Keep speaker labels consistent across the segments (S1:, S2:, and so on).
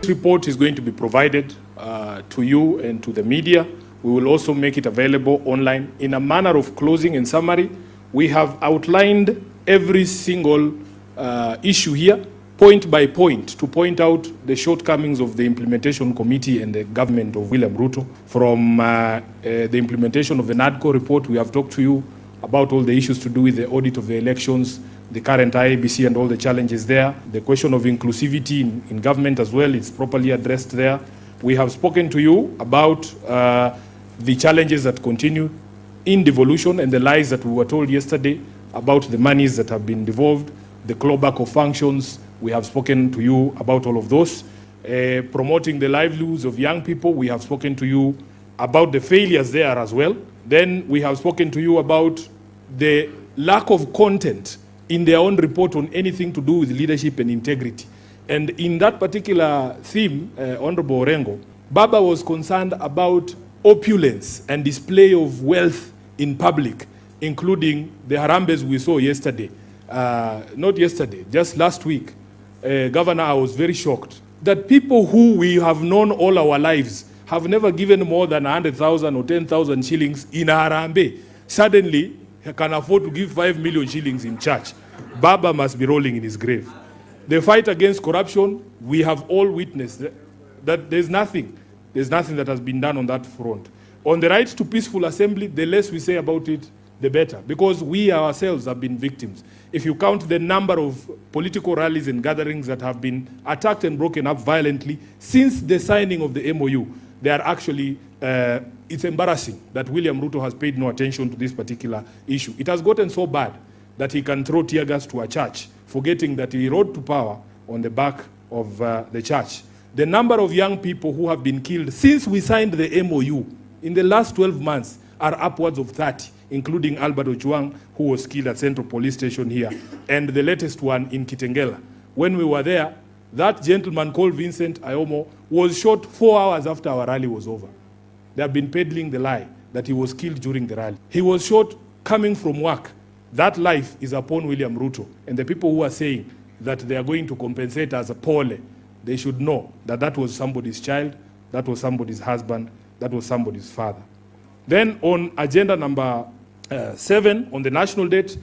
S1: audit report is going to be provided to you and to the media. We will also make it available online. In a manner of closing and summary, we have outlined every single issue here, point by point, to point out the shortcomings of the implementation committee and the government of William Ruto. From the implementation of the NADCO report, we have talked to you about all the issues to do with the audit of the elections, the current IEBC and all the challenges there. The question of inclusivity in government as well is properly addressed there. We have spoken to you about the challenges that continue in devolution and the lies that we were told yesterday about the monies that have been devolved, the clawback of functions. We have spoken to you about all of those. Promoting the livelihoods of young people, we have spoken to you about the failures there as well. Then we have spoken to you about the lack of content in their own report on anything to do with leadership and integrity. And in that particular theme, Honorable Orengo, Baba was concerned about opulence and display of wealth in public, including the harambes we saw yesterday. Not yesterday, just last week. Governor, I was very shocked that people who we have known all our lives have never given more than 100,000 or 10,000 shillings in a harambe, suddenly can afford to give 5 million shillings in church. Baba must be rolling in his grave. The fight against corruption, we have all witnessed that there's nothing that has been done on that front. On the right to peaceful assembly, the less we say about it, the better, because we ourselves have been victims. If you count the number of political rallies and gatherings that have been attacked and broken up violently since the signing of the MOU, they are actually, it's embarrassing that William Ruto has paid no attention to this particular issue. It has gotten so bad that he can throw tear gas to a church, forgetting that he rode to power on the back of the church. The number of young people who have been killed since we signed the MOU in the last 12 months are upwards of 30, including Albert Ojuang, who was killed at Central Police Station here, and the latest one in Kitengela. When we were there, that gentleman called Vincent Ayomo was shot 4 hours after our rally was over. They have been peddling the lie that he was killed during the rally. He was shot coming from work. That life is upon William Ruto. And the people who are saying that they are going to compensate as a pole, they should know that that was somebody's child, that was somebody's husband, that was somebody's father. Then on agenda number 7, on the national debt,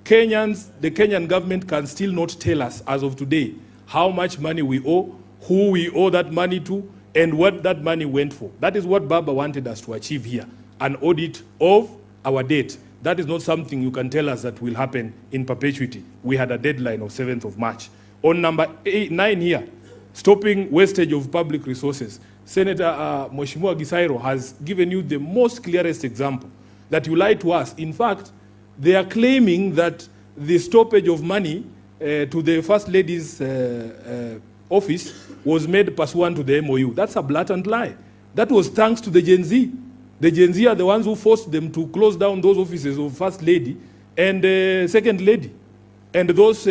S1: the Kenyan government can still not tell us as of today how much money we owe, who we owe that money to, and what that money went for. That is what Baba wanted us to achieve here, an audit of our debt. That is not something you can tell us that will happen in perpetuity. We had a deadline of 7th of March. On number 9 here, stopping wastage of public resources, Senator Mheshimiwa Gisairo has given you the most clearest example that you lied to us. In fact, they are claiming that the stoppage of money to the First Lady's office was made pursuant to the MOU. That's a blatant lie. That was thanks to the Gen Z. The Gen Z are the ones who forced them to close down those offices of First Lady and Second Lady. And those,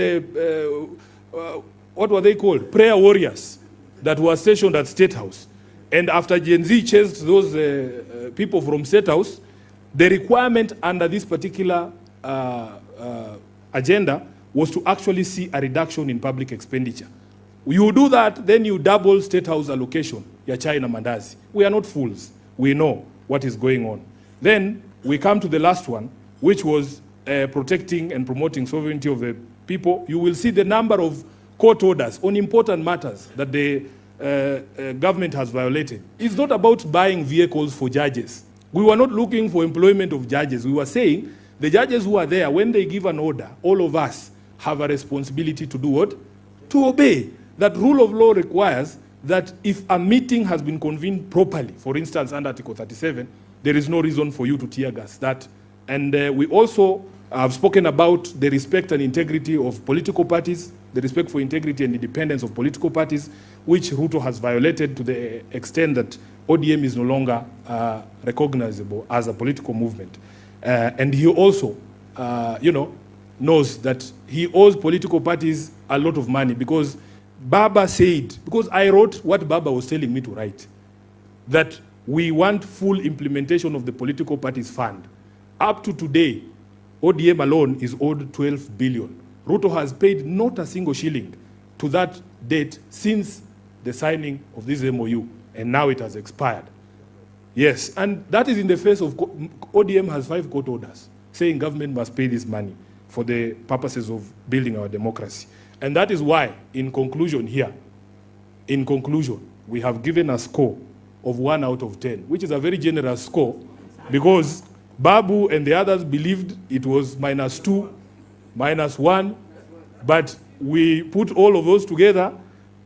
S1: what were they called? Prayer warriors that were stationed at State House. And after Gen Z chased those people from State House, the requirement under this particular agenda was to actually see a reduction in public expenditure. You do that, then you double State House allocation, ya China mandazi. We are not fools. We know what is going on. Then we come to the last one, which was protecting and promoting sovereignty of the people. You will see the number of court orders on important matters that the government has violated. It's not about buying vehicles for judges. We were not looking for employment of judges. We were saying the judges who are there, when they give an order, all of us have a responsibility to do what? To obey. That rule of law requires that if a meeting has been convened properly, for instance, under Article 37, there is no reason for you to tear gas that. And we also have spoken about the respect and integrity of political parties, the respect for integrity and independence of political parties, which Ruto has violated to the extent that ODM is no longer recognizable as a political movement. And he also, knows that he owes political parties a lot of money because Baba said, because I wrote what Baba was telling me to write, that we want full implementation of the political parties fund. Up to today, ODM alone is owed 12 billion. Ruto has paid not a single shilling to that debt since the signing of this MOU, and now it has expired. Yes, and that is in the face of ODM has 5 court orders saying government must pay this money for the purposes of building our democracy. And that is why, in conclusion, we have given a score of 1 out of 10, which is a very generous score, because Babu and the others believed it was -2, -1, but we put all of those together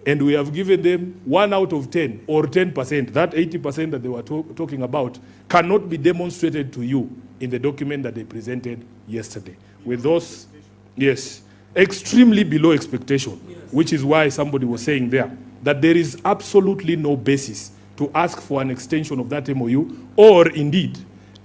S1: and we have given them 1 out of 10, or 10%. That 80% that they were talking about cannot be demonstrated to you in the document that they presented yesterday. With those, yes, extremely below expectation, which is why somebody was saying there that there is absolutely no basis to ask for an extension of that MOU, or indeed,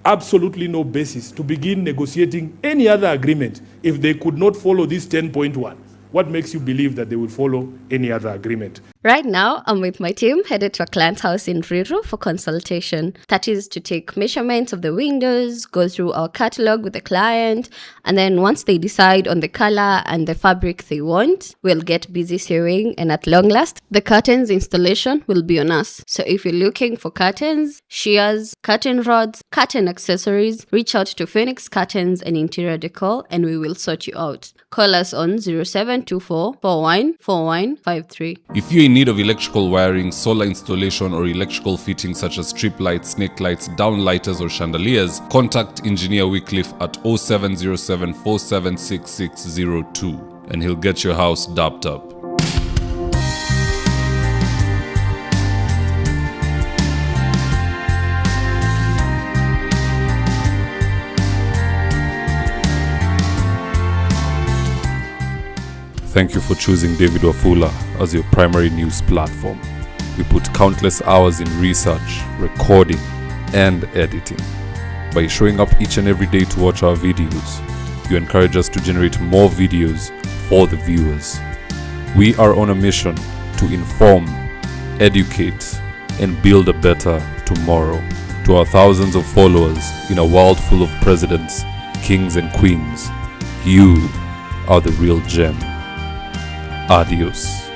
S1: absolutely no basis to begin negotiating any other agreement if they could not follow this 10.1. What makes you believe that they will follow any other agreement?
S2: Right now, I'm with my team headed to a client's house in Ruto for consultation. That is to take measurements of the windows, go through our catalog with the client, and then once they decide on the color and the fabric they want, we'll get busy sewing, and at long last, the curtains installation will be on us. So if you're looking for curtains, shears, curtain rods, curtain accessories, reach out to Phoenix Curtains and Interior Decor and we will sort you out. Call us on 0724 414153.
S3: If you're in need of electrical wiring, solar installation, or electrical fittings such as strip lights, snake lights, downlighters, or chandeliers, contact Engineer Wycliffe at 0707 476602 and he'll get your house dapped up. Thank you for choosing David Wafula as your primary news platform. We put countless hours in research, recording, and editing. By showing up each and every day to watch our videos, you encourage us to generate more videos for the viewers. We are on a mission to inform, educate, and build a better tomorrow. To our thousands of followers in a world full of presidents, kings, and queens, you are the real gem. Adios.